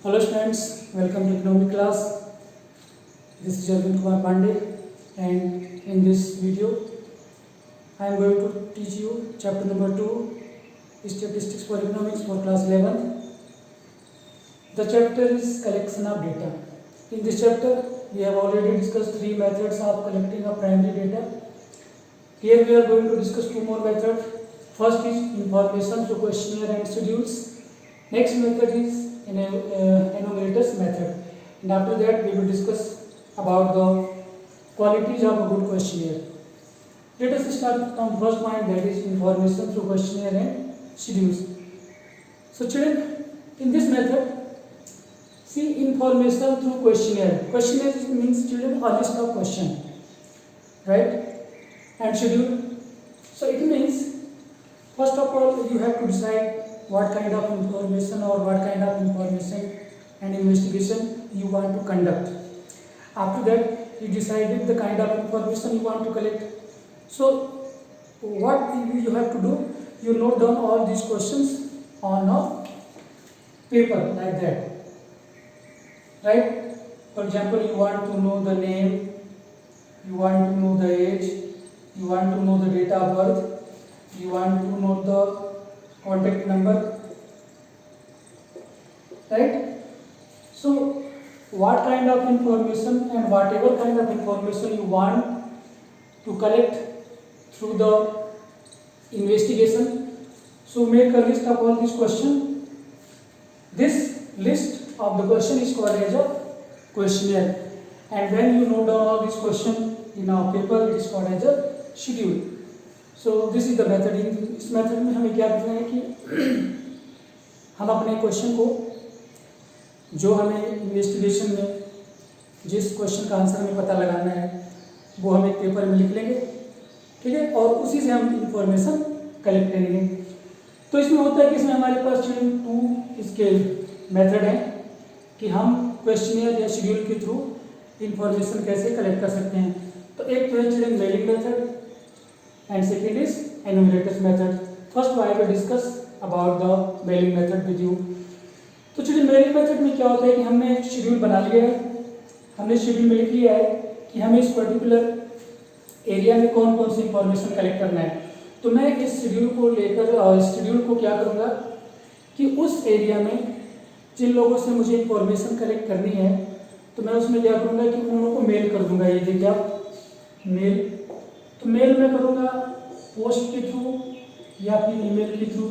Hello students, welcome to economic class. This is Arvind Kumar Pandey, and in this video I am going to teach you chapter number 2, Statistics for Economics for class 11. The chapter is collection of data. In this chapter we have already discussed 3 methods of collecting of primary data. Here we are going to discuss 2 more methods. First is information through questionnaire and schedules. Next method is enumerators method, and after that we will discuss about the qualities of a good questionnaire. Let us start from first point, that is information through questionnaire and schedules. So children, in this method, see information through questionnaire. Questionnaire means children a list of question, right? And schedule. So it means first of all you have to decide what kind of information or what kind of information and investigation you want to conduct. After that you decided the kind of information you want to collect. So what you have to do, you note down all these questions on a paper like that, right? For example, you want to know the name, you want to know the age, you want to know the date of birth, you want to know the contact number, right? So what kind of information and whatever kind of information you want to collect through the investigation, so make a list of all these questions. This list of the question is called as a questionnaire, and when you note down all these questions in a paper, it is called as a schedule. So this is the method. इस method में हमें क्या करना है कि हम अपने question को, जो हमें इन्वेस्टिगेशन में जिस क्वेश्चन का आंसर हमें पता लगाना है वो हम एक पेपर में लिख लेंगे, ठीक है, और उसी से हम इंफॉर्मेशन कलेक्ट करेंगे. तो इसमें होता है कि इसमें हमारे पास 2 इसके मेथड हैं कि हम क्वेश्चनियर या शेड्यूल के थ्रू इंफॉर्मेशन कैसे कलेक्ट कर सकते हैं. तो एक तो है children mailing method and second is enumerators method. First I will discuss about the mailing method with you. तो चलिए मेलिंग मेथड में क्या होता है कि हमने एक शेड्यूल बना लिया है, हमने शेड्यूल में लिख लिया है कि हमें इस पर्टिकुलर एरिया में कौन कौन सी इंफॉर्मेशन कलेक्ट करना है. तो मैं इस शेड्यूल को लेकर इस शेड्यूल को क्या करूँगा कि उस एरिया में जिन लोगों से मुझे इंफॉर्मेशन कलेक्ट करनी है तो मैं उसमें क्या करूँगा कि उन लोगों को मेल कर दूँगा. ये देखिए आप, मेल. तो मेल में करूँगा पोस्ट के थ्रू या फिर ईमेल के थ्रू.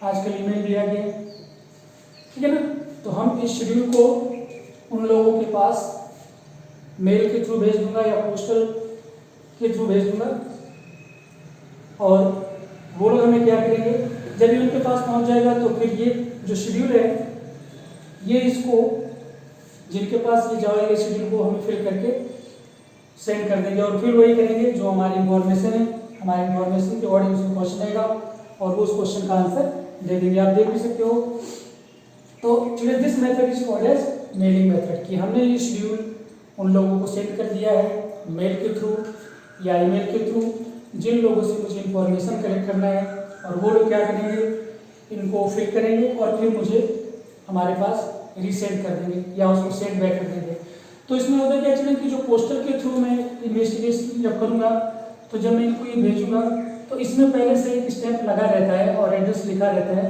आजकल ईमेल भी आ गया, ठीक है ना. तो हम इस शेड्यूल को उन लोगों के पास मेल के थ्रू भेज दूंगा या पोस्टल के थ्रू भेज दूंगा, और वो लोग हमें क्या करेंगे, जब ये उनके पास पहुंच जाएगा तो फिर ये जो शेड्यूल है ये इसको जिनके पास ये जाएगा शेड्यूल को हमें फिल करके सेंड कर देंगे, और फिर वही करेंगे जो हमारी इंफॉर्मेशन है, हमारी इंफॉर्मेशन के अकॉर्डिंग उसमें क्वेश्चन आएगा और वो उस क्वेश्चन का आंसर दे देंगे. आप देख भी सकते हो. तो this method is called as mailing method कि हमने ये शेड्यूल उन लोगों को सेंड कर दिया है मेल के थ्रू या ईमेल के थ्रू जिन लोगों से मुझे इंफॉर्मेशन कलेक्ट करना है, और वो लोग क्या करेंगे, इनको फिल करेंगे और फिर मुझे हमारे पास रीसेंड कर देंगे या उसको सेंड बैक कर देंगे. तो इसमें होता है क्या चिल्ड्रन कि जो पोस्टल के थ्रू मैं इन्वेस्टिगेशन जब करूँगा तो जब मैं इनको ये भेजूँगा तो इसमें पहले से एक स्टैंप लगा रहता है और एड्रेस लिखा रहता है.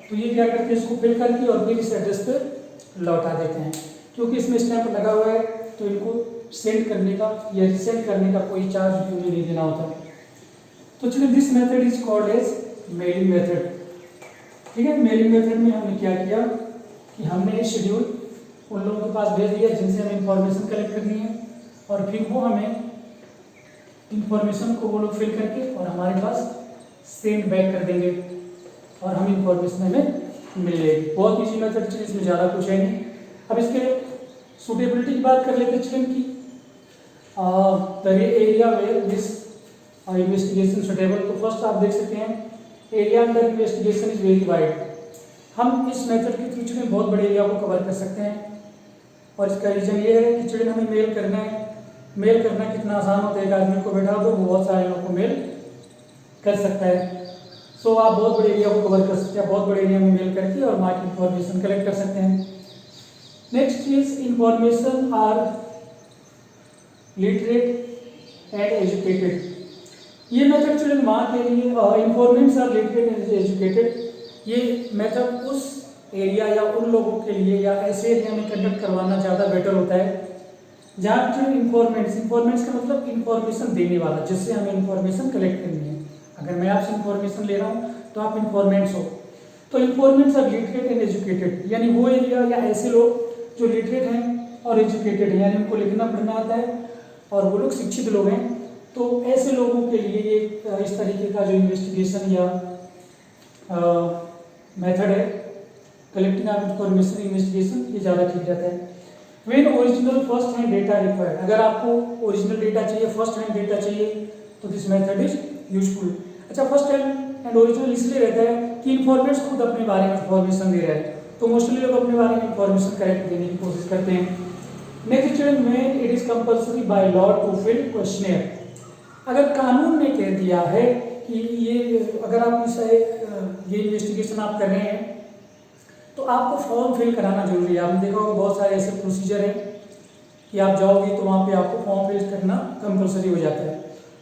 तो ये क्या करते हैं, इसको फिल करके और फिर इस एड्रेस पे लौटा देते हैं. क्योंकि इसमें स्टैंप लगा हुआ है तो इनको सेंड करने का या रिसेंड करने का कोई चार्ज भी उन्हें नहीं देना होता. तो children this method is called as mailing method, ठीक है. मेलिंग मेथड में हमने क्या किया कि हमने ये शेड्यूल उन लोगों के पास भेज दिया जिनसे हमें इंफॉर्मेशन कलेक्ट करनी है, और फिर वो हमें इंफॉर्मेशन को वो लोग फिल करके और हमारे पास सेंड बैक कर देंगे और हम इंफॉर्मेशन हमें मिल जाएगी. बहुत ईजी मेथड है, इसमें ज़्यादा कुछ है नहीं. अब इसके सूटेबिलिटी की बात कर लेते हैं चिल्ड्रन की. The area where this investigation suitable. तो फर्स्ट आप देख सकते हैं area under investigation is very wide. हम इस मेथड के थ्रू चिल्ड्रन बहुत बड़े एरिया को कवर कर सकते हैं, और इसका रीज़न ये है कि चिल्ड्रन हमें मेल करना है. मेल करना कितना आसान होता है, एक आदमी को बैठा दो वो बहुत सारे लोगों को मेल कर सकता है. सो आप बहुत बड़े एरिया को कवर कर सकते हैं, बहुत बड़े एरिया में मेल करके और मार्केट इन्फॉर्मेशन कलेक्ट कर सकते हैं. Next is information are literate and educated. ये मेथड स्टूडेंट वहाँ के लिए informants are literate and educated, ये मेथड उस एरिया या उन लोगों के लिए या ऐसे एरिया में कंडक्ट करवाना ज़्यादा बेटर होता है जहाँ जो इंफॉर्मेंट्स का मतलब इंफॉर्मेशन देने वाला, जिससे हमें इंफॉर्मेशन कलेक्ट करनी है। अगर मैं आपसे इंफॉर्मेशन ले रहा हूँ तो आप इंफॉर्मेंट्स हो, तो informants are literate and educated, यानी वो एरिया या ऐसे लोग जो लिटरेट हैं और एजुकेटेड हैं, यानी उनको लिखना पढ़ना आता है और वो लोग शिक्षित लोग हैं, तो ऐसे लोगों के लिए ये इस तरीके का जो इन्वेस्टिगेशन या मेथड है कलेक्टिंग ऑफ इंफॉर्मेशन इन्वेस्टिगेशन, ये ज़्यादा ठीक रहता है। When original first hand data required, अगर आपको ओरिजिनल डेटा चाहिए, फर्स्ट हैंड डेटा चाहिए, तो दिस मेथड इज यूजफुल। अच्छा, फर्स्ट हैंड एंड ओरिजिनल इसलिए रहता है कि इन्फॉर्मेंट्स खुद अपने बारे में इंफॉर्मेशन दे रहा है, तो मोस्टली लोग अपने बारे में इंफॉर्मेशन करेक्ट देने की कोशिश करते हैं। Next student, when it is compulsory by law to fill questionnaire, अगर कानून ने कह दिया है कि ये अगर आप ये इन्वेस्टिगेशन आप कर रहे हैं तो आपको फॉर्म फिल कराना जरूरी है। आपने देखा होगा बहुत सारे ऐसे प्रोसीजर हैं कि आप जाओगे तो वहाँ पे आपको फॉर्म फिल करना कंपलसरी हो जाता है।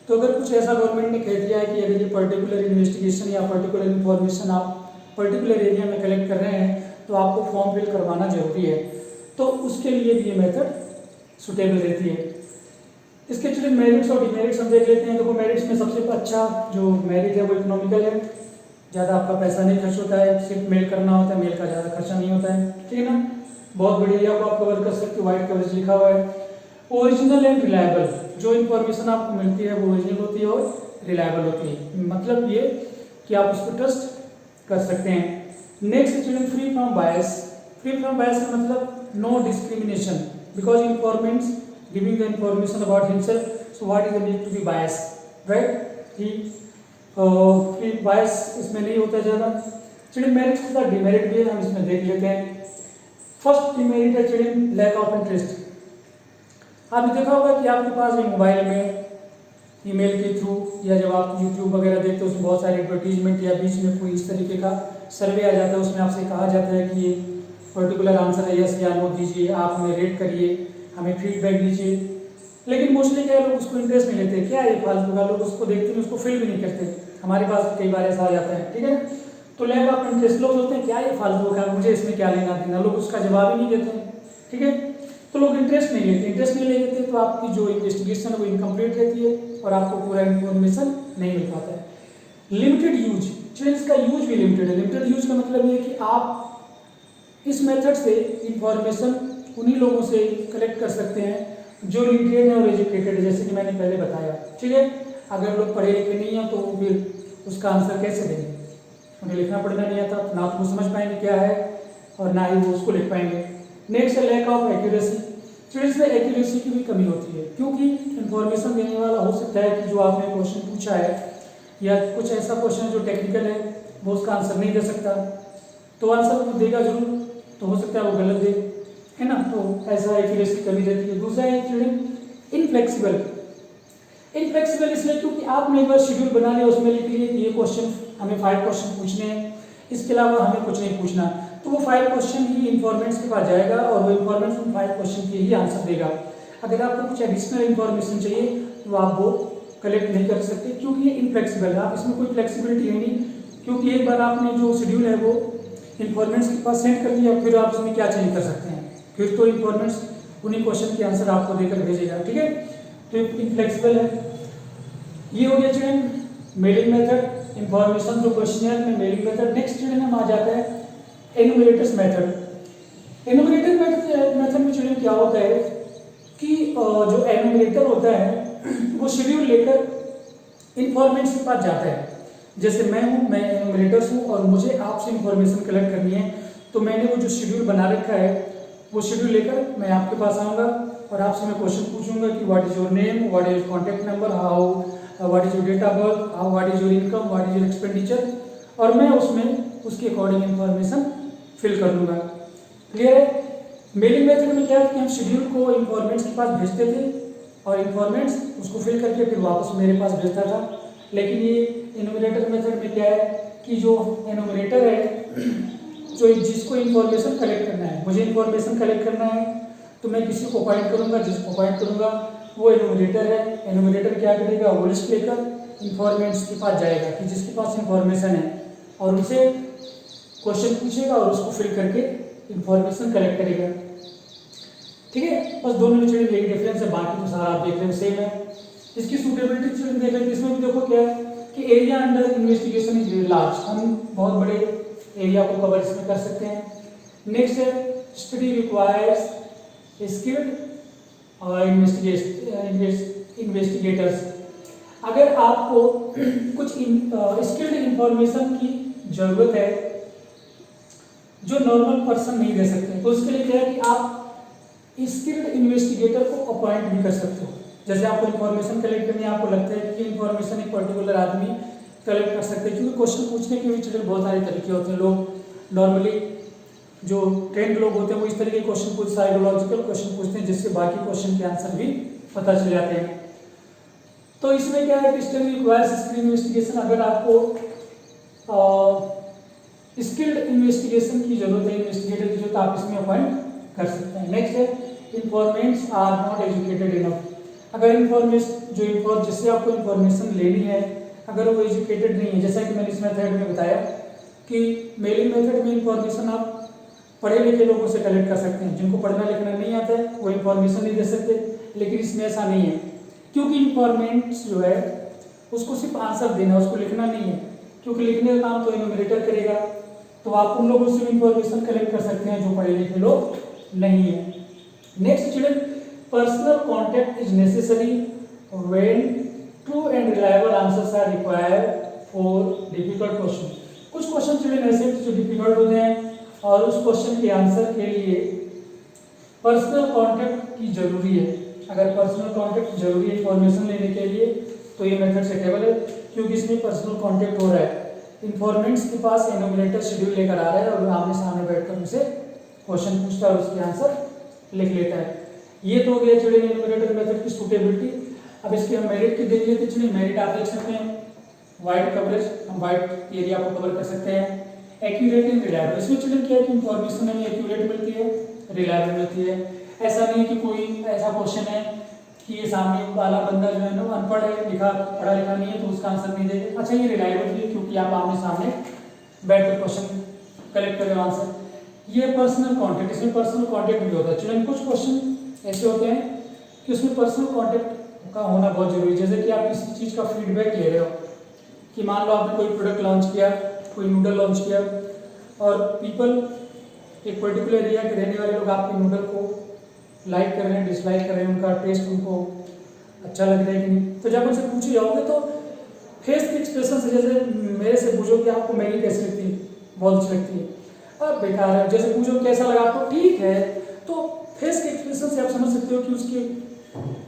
तो अगर कुछ ऐसा गवर्नमेंट ने कह दिया है कि अगर ये पर्टिकुलर इन्वेस्टिगेशन या पर्टिकुलर इन्फॉर्मेशन आप पर्टिकुलर एरिया में कलेक्ट कर रहे हैं तो आपको फॉर्म फिल करवाना जरूरी है, तो उसके लिए भी ये मेथड सुटेबल रहती है। इसके चलिए मेरिट्स और डिमेरिट्स हम देख लेते हैं। देखो, मेरिट्स में सबसे अच्छा जो मेरिट है वो इकोनॉमिकल है, ज़्यादा आपका पैसा नहीं खर्च होता है, सिर्फ मेल करना होता है, मेल का ज़्यादा खर्चा नहीं होता है, ठीक है ना, बहुत बढ़िया आप कवर कर सकते हो, वाइट कवरेज लिखा हुआ है। ओरिजिनल एंड रिलायबल, जो इन्फॉर्मेशन आपको मिलती है वो ओरिजिनल होती है और रिलायबल होती है, मतलब ये कि आप उसको ट्रस्ट कर सकते हैं। Next student, free from bias. Free from bias का मतलब no discrimination, because informants giving the information about himself, so what is the need to be bias, right. Free bias इसमें नहीं होता ज़्यादा। स्टूडेंट मेरिट के साथ डिमेरिट भी है, हम इसमें देख लेते हैं। फर्स्ट डिमेरिट है स्टूडेंट लैक ऑफ इंटरेस्ट। आपने देखा होगा कि आपके पास मोबाइल में ईमेल के थ्रू या जब आप यूट्यूब वगैरह देखते हो उसमें बहुत सारे एडवर्टीजमेंट या बीच में कोई इस तरीके का सर्वे आ जाता है, उसमें आपसे कहा जाता है कि ये पर्टिकुलर आंसर है, यस या नो दीजिए, आप हमें रेट करिए, हमें फीडबैक दीजिए। लेकिन मोस्टली क्या लोग उसको इंटरेस्ट नहीं लेते, क्या ये फालतू का, लोग उसको देखते हैं उसको फिल भी नहीं करते। हमारे पास कई बार ऐसा आ जाता है, ठीक है। तो लैक ऑफ इंटरेस्ट, लोग सोचते हैं क्या ये फालतू का, मुझे इसमें क्या लेना देना, लोग उसका जवाब ही नहीं देते हैं, ठीक है। तो लोग इंटरेस्ट नहीं लेते, इंटरेस्ट नहीं लेते तो आपकी जो इन्वेस्टिगेशन वो इनकम्प्लीट रहती है और आपको पूरा इन्फॉर्मेशन नहीं मिल पाता है। लिमिटेड यूज, चलिए इसका यूज भी लिमिटेड है। लिमिटेड यूज का मतलब ये कि आप इस मेथड से इंफॉर्मेशन उन्हीं लोगों से कलेक्ट कर सकते हैं जो लिटरेट है और एजुकेटेड है, जैसे कि मैंने पहले बताया, ठीक है। अगर लोग पढ़े लिखे नहीं हैं तो वो फिर उसका आंसर कैसे देंगे, उन्हें लिखना पढ़ना नहीं आता, ना तो वो समझ पाएंगे क्या है और ना ही वो उसको लिख पाएंगे। नेक्स्ट है लैक ऑफ एक्यूरेसी। स्टूडेंट्स में एक्यूरेसी की भी कमी होती है, क्योंकि इंफॉर्मेशन देने वाला हो सकता है कि जो आपने क्वेश्चन पूछा है या कुछ ऐसा क्वेश्चन जो टेक्निकल है वो उसका आंसर नहीं दे सकता, तो आंसर वो देगा जरूर, तो हो सकता है वो गलत दे, है ना। तो ऐसा एक्यूरेसी की कमी रहती है। दूसरा है स्टूडेंट इनफ्लेक्सिबल। इनफ्लेक्सिबल इसलिए क्योंकि आपने एक बार शेड्यूल बना लिया, उसमें लिख लिया कि ये क्वेश्चन हमें 5 क्वेश्चन पूछने हैं, इसके अलावा हमें कुछ नहीं पूछना, तो वो 5 क्वेश्चन ही इन्फॉर्मेंट्स के पास जाएगा और वो इन्फॉर्मेंट्स उन 5 क्वेश्चन के ही आंसर देगा। अगर आपको कुछ एडिशनल इन्फॉर्मेशन चाहिए तो आप वो कलेक्ट नहीं कर सकते, क्योंकि ये इनफ्लेक्सिबल है, आप इसमें कोई फ्लेक्सिबिलिटी है नहीं, क्योंकि एक बार आपने जो शेड्यूल है वो इन्फॉर्मेंट्स के पास सेंड कर दिया, फिर आप उसमें क्या चेंज कर सकते हैं, फिर तो इन्फॉर्मेंट्स उन्हीं क्वेश्चन के आंसर आपको देकर भेजेगा, ठीक है। तो इनफ्लेक्सिबल है। ये हो गया स्टूडेंट मेलिंग मेथड, इंफॉर्मेशन जो क्वेश्चनर में मेलिंग मेथड। नेक्स्ट स्टूडेंट हम आ जाता है एनुमरेटर्स मेथड। एनुमरेटर मेथड में स्टूडेंट क्या होता है कि जो एनुमरेटर होता है वो शेड्यूल लेकर इन्फॉर्मेंट्स के पास जाता है। जैसे मैं हूँ, मैं एनुमरेटर्स हूँ और मुझे आपसे इन्फॉर्मेशन कलेक्ट करनी है, तो मैंने वो जो शेड्यूल बना रखा है वो शेड्यूल लेकर मैं आपके पास आऊँगा और आपसे मैं क्वेश्चन पूछूंगा कि what is your name, what is your contact number, how what is your date of birth, how what is your income, what is your expenditure, और मैं उसमें उसके अकॉर्डिंग इन्फॉर्मेशन फिल कर दूंगा। क्लियर है। मेलिंग मेथड में क्या है कि हम शेड्यूल को इन्फॉर्मेंट्स के पास भेजते थे और इन्फॉर्मेंट्स उसको फिल करके फिर वापस मेरे पास भेजता था। लेकिन ये एनुमरेटर मेथड में क्या है कि जो एनुमरेटर है जो जिसको इन्फॉर्मेशन कलेक्ट करना है, मुझे इन्फॉर्मेशन कलेक्ट करना है तो मैं किसी को अपॉइंट करूंगा, जिसको अपॉइंट करूंगा वो एनुमरेटर है। एनुमरेटर क्या करेगा, वो लिस्ट लेकर इन्फॉर्मेंट्स के पास जाएगा कि जिसके पास इन्फॉर्मेशन है और उनसे क्वेश्चन पूछेगा और उसको फिल करके इन्फॉर्मेशन कलेक्ट करेगा। ठीक है, बस दोनों में चिल्ड्रन यही डिफरेंस है, बाकी तो सारा आप देख रहे हो सेम है। इसकी सूटेबिलिटी चिल्ड्रन देख रहे हैं, इसमें भी देखो क्या है कि area under investigation is very large, हम बहुत बड़े एरिया को कवर इसमें कर सकते हैं। नेक्स्ट है स्टडी रिक्वायर्स स्किल्ड इन्वेस्टिगेटर्स। अगर आपको कुछ स्किल्ड इंफॉर्मेशन की जरूरत है जो नॉर्मल पर्सन नहीं दे सकते, तो उसके लिए क्या है कि आप स्किल्ड इन्वेस्टिगेटर को अपॉइंट भी कर सकते हो। जैसे आपको इन्फॉर्मेशन कलेक्ट करनी है, आपको लगता है कि इन्फॉर्मेशन एक पर्टिकुलर आदमी कलेक्ट कर सकते हैं, क्योंकि क्वेश्चन पूछने के भी चिल्ड्रन बहुत सारे तरीके होते हैं। लोग नॉर्मली जो ट्रेंड लोग होते हैं वो इस तरह के क्वेश्चन पूछते, साइकोलॉजिकल क्वेश्चन पूछते हैं, जिससे बाकी क्वेश्चन के आंसर भी पता चल जाते हैं। तो इसमें क्या है कि स्टडी रिक्वायर्स स्किल्ड इन्वेस्टिगेशन, अगर आपको स्किल्ड इन्वेस्टिगेशन की जरूरत है, इन्वेस्टिगेटर की जरूरत, आप इसमें अपॉइंट कर सकते हैं। नेक्स्ट है informants are not educated enough. अगर इन्फॉर्मेशन जिससे आपको इन्फॉर्मेशन लेनी है अगर वो एजुकेटेड नहीं है, जैसा कि मैंने इस मेथड में बताया कि मेलिंग मेथड में इन्फॉर्मेशन आप पढ़े लिखे लोगों से कलेक्ट कर सकते हैं, जिनको पढ़ना लिखना नहीं आता है वो इन्फॉर्मेशन नहीं दे सकते। लेकिन इसमें ऐसा नहीं है, क्योंकि इन्फॉर्मेंट्स जो है उसको सिर्फ आंसर देना, उसको लिखना नहीं है, क्योंकि लिखने का काम तो एनुमरेटर करेगा। तो आप उन लोगों से इन्फॉर्मेशन कलेक्ट कर सकते हैं जो पढ़े लिखे लोग नहीं है। Next children, personal contact is necessary when true and reliable answers are required for difficult question. कुछ क्वेश्चन चिल्ड्रन ऐसे जो डिफिकल्ट होते हैं और उस क्वेश्चन के आंसर के लिए पर्सनल कॉन्टेक्ट की जरूरी है। अगर पर्सनल कॉन्टेक्ट जरूरी है इन्फॉर्मेशन लेने के लिए तो ये मेथड सेटेबल है, क्योंकि इसमें पर्सनल कॉन्टेक्ट हो रहा है, इन्फॉर्मेंट्स के पास एनुमरेटर शेड्यूल लेकर आ रहा है और आमने सामने बैठकर उनसे क्वेश्चन पूछता है और उसके आंसर लिख लेता है। ये तो हो गया चिल्ड्रन एनुमरेटर मेथड की सूटेबिलिटी। अब इसके हम मेरिट की देख लेते हैं। मेरिट आप देख सकते हैं, वाइड कवरेज, हम वाइड एरिया को कवर कर सकते हैं। एक्यूरेट एंड रिलायबल, इसमें चिल्ड्रन क्या है कि इन्फॉर्मेशन हमें एक्यूरेट मिलती है, रिलायबल मिलती है। ऐसा नहीं कि कोई ऐसा क्वेश्चन है कि ये सामने वाला बंदा जो है ना वो अनपढ़ है, पढ़ा लिखा नहीं है तो उसका आंसर नहीं देगा। अच्छा, ये रिलायबल भी है क्योंकि आप आमने सामने बैठ कर क्वेश्चन कलेक्ट करें आंसर। ये पर्सनल कॉन्टेक्ट, इसमें पर्सनल कॉन्टेक्ट भी होता है चिल्ड्रन। कुछ क्वेश्चन ऐसे होते हैं कि उसमें पर्सनल कॉन्टेक्ट का होना बहुत जरूरी है। जैसे कि आप किसी चीज़ का फीडबैक ले रहे हो कि मान लो आपने कोई प्रोडक्ट लॉन्च किया, कोई नूडल लॉन्च किया और पीपल, एक पर्टिकुलर एरिया के रहने वाले लोग आपके नूडल को लाइक कर रहे हैं, डिसलाइक कर रहे हैं, उनका टेस्ट उनको अच्छा लग रहा है कि नहीं। तो जब उनसे पूछे जाओगे तो फेस के एक्सप्रेशन से, जैसे मेरे से पूछो कि आपको मैगी कैसी लगती है, बहुत अच्छी लगती है, अब बेकार है। जैसे पूछो कैसा लगा आपको, ठीक है, तो फेस के एक्सप्रेशन से आप समझ सकते हो कि उसके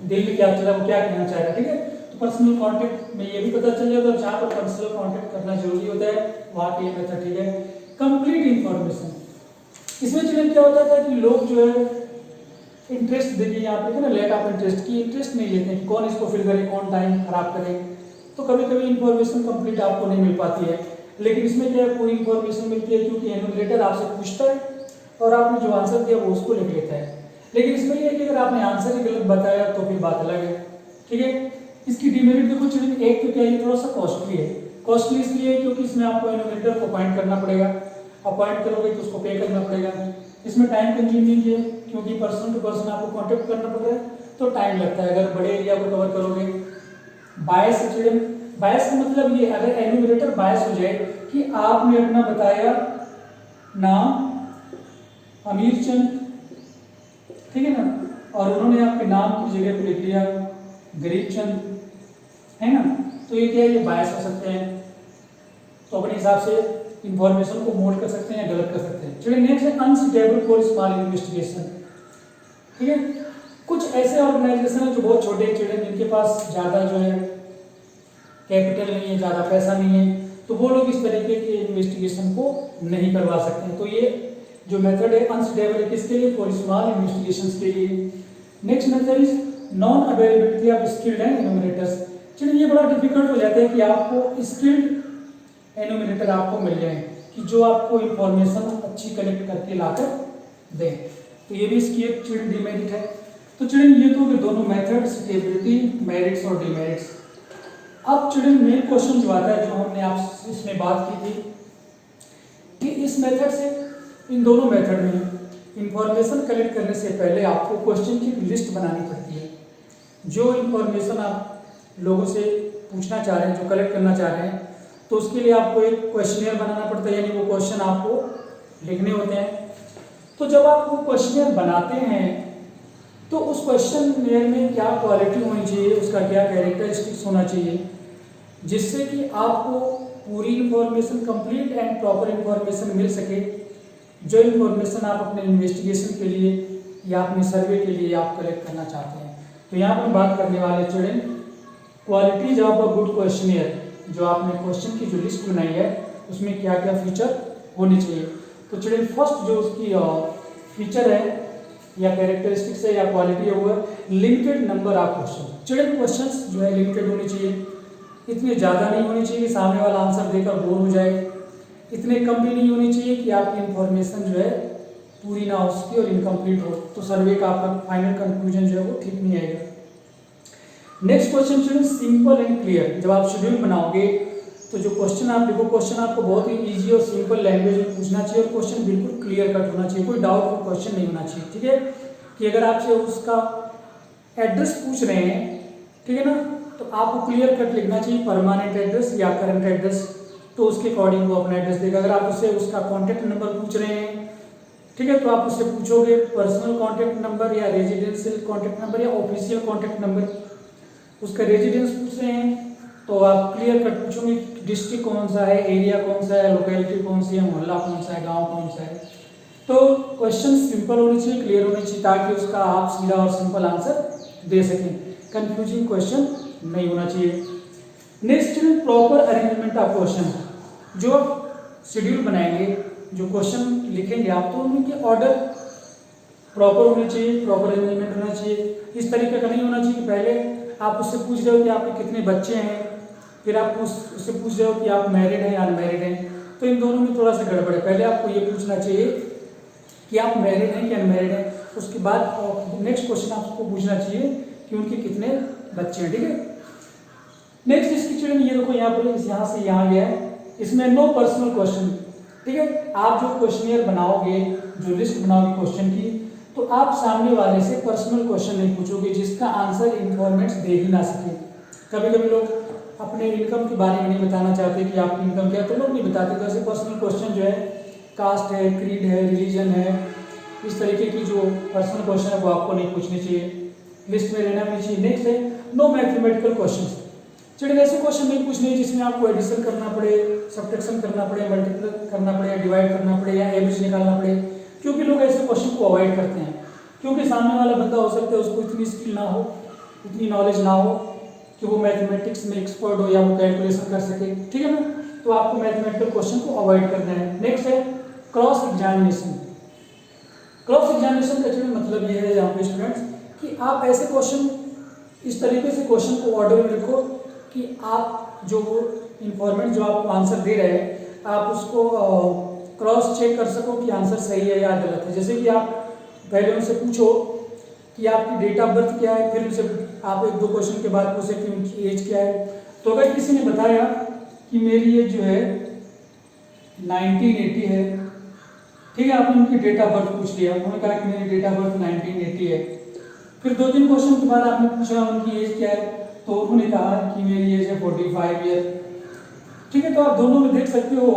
दिल में क्या चल रहा है, वो क्या कहना चाह रहा है। ठीक है, तो पर्सनल कॉन्टेक्ट में ये भी पता चल जाता है। जहाँ पर पर्सनल कॉन्टेक्ट करना जरूरी होता है वहाँ के मेथड ठीक है। कंप्लीट इंफॉर्मेशन, इसमें चिल्ड्रन क्या होता था कि लोग जो है इंटरेस्ट देखिए, यहाँ पे ना लैक ऑफ इंटरेस्ट की इंटरेस्ट नहीं लेते हैं कि कौन इसको फिल करे, कौन टाइम खराब करे। तो कभी कभी इंफॉर्मेशन कंप्लीट आपको नहीं मिल पाती है। लेकिन इसमें क्या है, पूरी इंफॉर्मेशन मिलती है क्योंकि एनुमरेटर आपसे पूछता है और आपने जो आंसर दिया वो उसको लिख लेता है। लेकिन इसमें यह है कि अगर आपने आंसर ही गलत बताया तो फिर बात अलग है। ठीक है, इसकी डिमेरिट देखो चिल्ड्रन, एक तो क्या है, थोड़ा सा कॉस्टली है। कॉस्टली इसलिए क्योंकि इसमें आपको एनुमरेटर को अपॉइंट करना पड़ेगा, अपॉइंट करोगे तो उसको पे करना पड़ेगा। इसमें टाइम कंज्यूमिंग है क्योंकि पर्सन टू पर्सन आपको कांटेक्ट करना पड़ रहा है तो टाइम लगता है अगर बड़े एरिया को कवर करोगे। बायस चिल्ड्रन, बायस का मतलब ये, अगर एनुमरेटर बायस हो जाए कि आपने अपना बताया नाम अमीर चंद, ठीक है ना, और उन्होंने आपके नाम की जगह पर लिख लिया गरीब चंद, है ना, तो ये क्या है, ये बायस हो सकते हैं। तो अपने हिसाब से इंफॉर्मेशन को मोड कर सकते हैं या गलत कर सकते हैं। चलिए नेक्स्ट है अनसुटेबल फॉर स्मॉल इन्वेस्टिगेशन। ठीक है, कुछ ऐसे ऑर्गेनाइजेशन है जो बहुत छोटे चिल्ड्रन, जिनके पास ज़्यादा जो है कैपिटल नहीं है, ज़्यादा पैसा नहीं है, तो वो लोग इस तरीके के इन्वेस्टिगेशन को नहीं करवा सकते हैं। तो ये जो मेथड है अनसुटेबल है किसके लिए, फॉर स्मॉल इन्वेस्टिगेशंस के लिए। Next method is non availability of skilled and enumerators. चलिए ये बड़ा डिफिकल्ट हो जाता है कि आपको स्किल्ड एनुमरेटर आपको मिल जाए कि जो आपको इंफॉर्मेशन अच्छी कलेक्ट करके लाकर दें। तो ये भी इसकी एक चिल्ड्रन डिमेरिट है। तो चिल्ड्रन ये तो दोनों मेथड्स, एबिलिटी, मेरिट्स और डिमेरिट्स। अब चिल्ड्रन मेन क्वेश्चन जो आता है, जो हमने आपसे इसमें बात की थी कि इस मेथड से, इन दोनों मेथड में इंफॉर्मेशन कलेक्ट करने से पहले आपको क्वेश्चन की लिस्ट बनानी पड़ती है। जो इंफॉर्मेशन आप लोगों से पूछना चाह रहे हैं, जो कलेक्ट करना चाह रहे हैं, तो उसके लिए आपको एक क्वेश्चनियर बनाना पड़ता है, यानी वो क्वेश्चन आपको लिखने होते हैं। तो जब आप वो क्वेश्चनियर बनाते हैं तो उस क्वेश्चनियर में क्या क्वालिटी होनी चाहिए, उसका क्या कैरेक्टरिस्टिक्स होना चाहिए, जिससे कि आपको पूरी information, complete and proper information मिल सके, जो इंफॉर्मेशन आप अपने इन्वेस्टिगेशन के लिए या अपने सर्वे के लिए आप कलेक्ट करना चाहते हैं। तो यहाँ पर बात करने वाले children qualities of a good questionnaire, जो आपने क्वेश्चन की जो लिस्ट बनाई है उसमें क्या क्या फीचर होनी चाहिए। तो चिल्ड्रन फर्स्ट जो उसकी फीचर है या कैरेक्टरिस्टिक्स है या क्वालिटी है वो है limited number of question. Children questions जो है लिमिटेड होने चाहिए, इतने ज़्यादा नहीं होने चाहिए कि सामने वाला आंसर देकर बोर हो जाए, इतने कम भी नहीं होने चाहिए कि आपकी इंफॉर्मेशन जो है पूरी ना हो सके और इनकम्प्लीट हो, तो सर्वे का आपका फाइनल कंक्लूजन जो है वो ठीक नहीं आएगा। Next question children simple and clear. जब आप शेड्यूल बनाओगे तो जो क्वेश्चन आप देखो, क्वेश्चन आपको बहुत ही इजी और सिंपल लैंग्वेज में पूछना चाहिए और क्वेश्चन बिल्कुल क्लियर कट होना चाहिए, कोई डाउटफुल क्वेश्चन नहीं होना चाहिए। ठीक है, कि अगर आपसे उसका एड्रेस पूछ रहे हैं, ठीक है ना, तो आपको क्लियर कट लिखना चाहिए, परमानेंट एड्रेस या करंट एड्रेस, तो उसके अकॉर्डिंग वो अपना एड्रेस देगा। अगर आप उससे उसका कॉन्टैक्ट नंबर पूछ रहे हैं, ठीक है, तो आप उससे पूछोगे पर्सनल कॉन्टैक्ट नंबर या रेजिडेंशियल कॉन्टैक्ट नंबर या ऑफिशियल कॉन्टैक्ट नंबर। उसका रेजिडेंस पूछ रहे हैं तो आप क्लियर कट पूछोगे, डिस्ट्रिक्ट कौन सा है, एरिया कौन सा है, लोकेलिटी कौन सी है, मोहल्ला कौन सा है, गांव कौन सा है। तो क्वेश्चन सिंपल होने चाहिए, क्लियर होने चाहिए, ताकि उसका आप सीधा और सिंपल आंसर दे सकें। कंफ्यूजिंग क्वेश्चन नहीं होना चाहिए। Next proper arrangement of question. जो शेड्यूल बनाएंगे, जो क्वेश्चन लिखेंगे आप, तो उनके ऑर्डर प्रॉपर होने चाहिए, प्रॉपर अरेंजमेंट होना चाहिए। इस तरीके का नहीं होना चाहिए कि पहले आप उससे पूछ रहे हो कि आपके कितने बच्चे हैं, फिर आप उससे पूछ रहे हो कि आप मैरिड हैं या अनमैरिड हैं, तो इन दोनों में थोड़ा सा गड़बड़ है। पहले आपको ये पूछना चाहिए कि आप मैरिड हैं कि अनमैरिड हैं, उसके बाद नेक्स्ट क्वेश्चन आपको पूछना चाहिए कि उनके कितने बच्चे हैं। ठीक है, नेक्स्ट इसकी चिल्ड्रन ये देखो, यहाँ पर यहाँ से यहाँ गया है, इसमें नो पर्सनल क्वेश्चन। ठीक है, आप जो क्वेश्चनियर बनाओगे, जो लिस्ट बनाओगे क्वेश्चन की, तो आप सामने वाले से पर्सनल क्वेश्चन नहीं पूछोगे जिसका आंसर इन्फॉर्मेट्स दे ही ना सके। कभी कभी लोग अपने इनकम के बारे में नहीं बताना चाहते कि आपकी इनकम क्या है, तो लोग नहीं बताते। तो ऐसे पर्सनल क्वेश्चन जो है, कास्ट है, क्रीड है, रिलीजन है, इस तरीके की जो पर्सनल क्वेश्चन है वो आपको नहीं पूछने चाहिए, लिस्ट में रहना भी चाहिए। नेक्स्ट है नो मैथमेटिकल क्वेश्चन। चिल्ड्रन ऐसे क्वेश्चन नहीं पूछने जिसमें आपको एडिशन करना पड़े, सब्ट्रैक्शन करना पड़े, मल्टीप्लाई करना पड़े, डिवाइड करना पड़े या एवरेज निकालना पड़े, क्योंकि लोग ऐसे क्वेश्चन को अवॉइड करते हैं। क्योंकि सामने वाला बंदा हो सकता है उसको इतनी स्किल ना हो, इतनी नॉलेज ना हो कि वो मैथमेटिक्स में एक्सपर्ट हो या वो कैलकुलेशन कर सके। ठीक है ना, तो आपको मैथमेटिकल क्वेश्चन को अवॉइड करना है। नेक्स्ट है क्रॉस एग्जामिनेशन। क्रॉस एग्जामिनेशन का मतलब ये है यहाँ पे स्टूडेंट्स कि आप ऐसे क्वेश्चन, इस तरीके से क्वेश्चन को ऑर्डर में लिखो कि आप जो वो इंफॉर्मेंट जो आपको आंसर दे रहे हैं, आप उसको क्रॉस चेक कर सको कि आंसर सही है या गलत है। जैसे कि आप पहले उनसे पूछो कि आपकी डेट ऑफ बर्थ क्या है, फिर उनसे आप एक दो क्वेश्चन के बाद पूछे कि उनकी एज क्या है। तो अगर किसी ने बताया कि मेरी एज जो है 1980 है, ठीक है, आपने उनकी डेट ऑफ बर्थ पूछ लिया, उन्होंने कहा कि मेरी डेट ऑफ बर्थ 1980 है। फिर दो तीन क्वेश्चन के बाद आपने पूछा उनकी एज क्या है, तो उन्होंने कहा कि मेरी एज है 45 ईयर। ठीक है, तो आप दोनों में देख सकते हो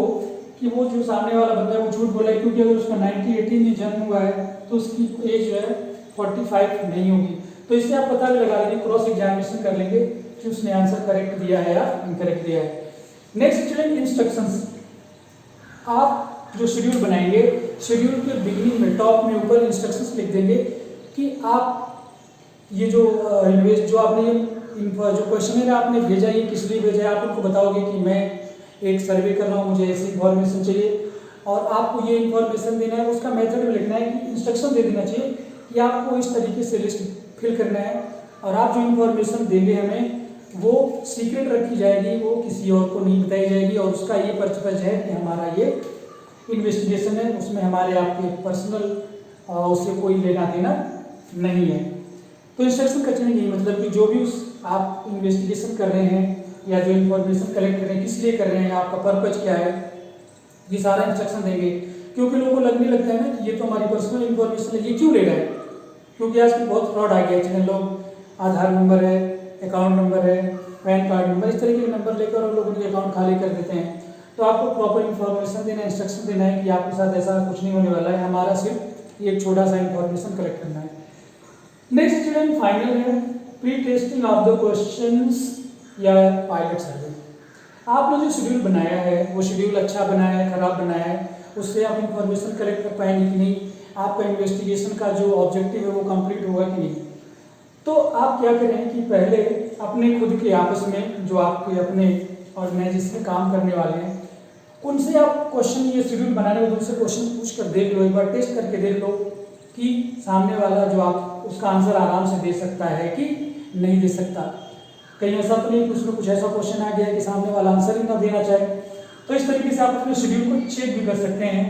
कि वो जो सामने वाला बंदा है वो झूठ बोला है, क्योंकि अगर उसका 1980 में जन्म हुआ है तो उसकी एज जो है 45 नहीं होगी। तो इससे आप पता लगा लेंगे, क्रॉस एग्जामिनेशन कर लेंगे कि उसने आंसर करेक्ट दिया है या इनकरेक्ट दिया है। नेक्स्ट चलेंगे इंस्ट्रक्शंस। आप जो शेड्यूल बनाएंगे, शेड्यूल के बिगिनिंग में टॉप में ऊपर इंस्ट्रक्शंस लिख देंगे कि आप ये जो जो आपने जो क्वेश्चन आपने भेजा, ये किस लिए भेजा है, आप उनको बताओगे कि मैं एक सर्वे कर रहा हूँ, मुझे ऐसी इन्फॉर्मेशन चाहिए और आपको ये इन्फॉर्मेशन देना है। उसका मेथड में लिखना है कि इंस्ट्रक्शन दे देना चाहिए कि आपको इस तरीके से लिस्ट फिल करना है और आप जो इन्फॉर्मेशन देंगे हमें वो सीक्रेट रखी जाएगी, वो किसी और को नहीं बताई जाएगी और उसका ये पर्पज है कि हमारा ये इन्वेस्टिगेशन है, उसमें हमारे आपके पर्सनल उससे कोई लेना देना नहीं है। तो इंस्ट्रक्शन का चेंज यही मतलब कि जो भी उस आप इन्वेस्टिगेशन कर रहे हैं या जो इन्फॉर्मेशन कलेक्ट कर रहे हैं किस लिए कर रहे हैं, आपका पर्पज क्या है, ये सारा इंस्ट्रक्शन देंगे। क्योंकि लोगों को लगने लगता है ना कि ये तो हमारी पर्सनल इन्फॉर्मेशन है, ये क्यों ले रहा है। क्योंकि आजकल बहुत फ्रॉड आ गया है, लोग आधार नंबर है, अकाउंट नंबर है, पैन कार्ड नंबर, इस तरीके के नंबर लेकर और लोग उनके अकाउंट खाली कर देते हैं। तो आपको प्रॉपर इन्फॉर्मेशन देना, इंस्ट्रक्शन देना है कि आपके साथ ऐसा कुछ नहीं होने वाला है, हमारा सिर्फ एक छोटा सा इन्फॉर्मेशन कलेक्ट करना है। नेक्स्ट स्टूडेंट फाइनल है pre testing of the questions या पायलट सर्वे। आपने जो शेड्यूल बनाया है वो शेड्यूल अच्छा बनाया है, खराब बनाया है, उससे आप इन्फॉर्मेशन कलेक्ट कर पाएंगे कि नहीं, आपका इन्वेस्टिगेशन का जो ऑब्जेक्टिव है वो कंप्लीट होगा कि नहीं। तो आप क्या करें कि पहले अपने खुद के आपस में जो आपके अपने ऑर्गेनाइजेशन में काम करने वाले हैं उनसे आप क्वेश्चन, ये शेड्यूल बनाने में उनसे क्वेश्चन पूछ कर देख लो, एक बार टेस्ट करके देख लो कि सामने वाला जो आप उसका आंसर आराम से दे सकता है कि नहीं दे सकता। कहीं ऐसा तो नहीं कुछ में कुछ ऐसा क्वेश्चन आ गया है कि सामने वाला आंसर ही ना देना चाहे। तो इस तरीके से आप अपने शेड्यूल को चेक भी कर सकते हैं।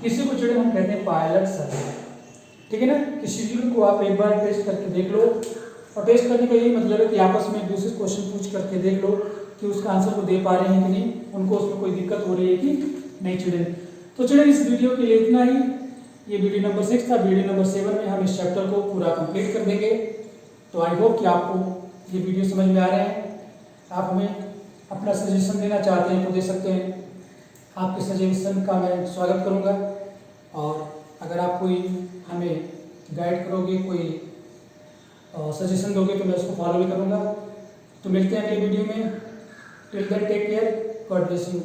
इसी को जो हम कहते हैं पायलट सर्वे, ठीक है ना, कि शेड्यूल को आप एक बार टेस्ट करके देख लो। और टेस्ट करने का यही मतलब है कि आपस में एक दूसरे क्वेश्चन पूछ करके देख लो कि उसका आंसर को दे पा रहे हैं कि नहीं, उनको उसमें कोई दिक्कत हो रही है कि नहीं चिल्ड्रेन। तो चिल्ड्रेन इस वीडियो के लिए इतना ही। ये वीडियो नंबर 6 था। वीडियो नंबर 7 में हम इस चैप्टर को पूरा कंप्लीट कर देंगे। तो आई होप कि आपको ये वीडियो समझ में आ रहे हैं। आप हमें अपना सजेशन देना चाहते हैं तो दे सकते हैं, आपके सजेशन का मैं स्वागत करूंगा। और अगर आप कोई हमें गाइड करोगे, कोई सजेशन दोगे तो मैं उसको फॉलो भी करूंगा। तो मिलते हैं अगले वीडियो में। Till then take care, God bless you.